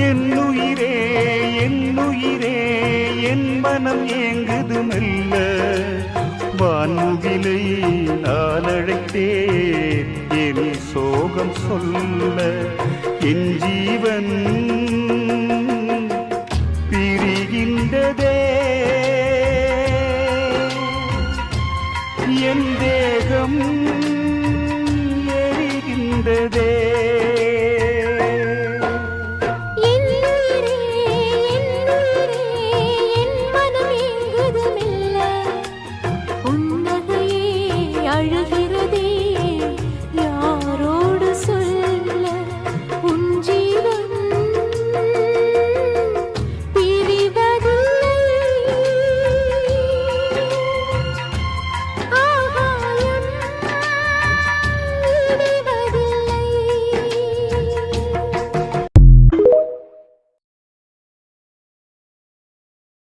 என்னுயிரே என்னுயிரே என் மனம் ஏங்குது மெல்ல வான்முகிலை நான் அழைத்தேன் என் சோகம் சொல்ல என் ஜீவன்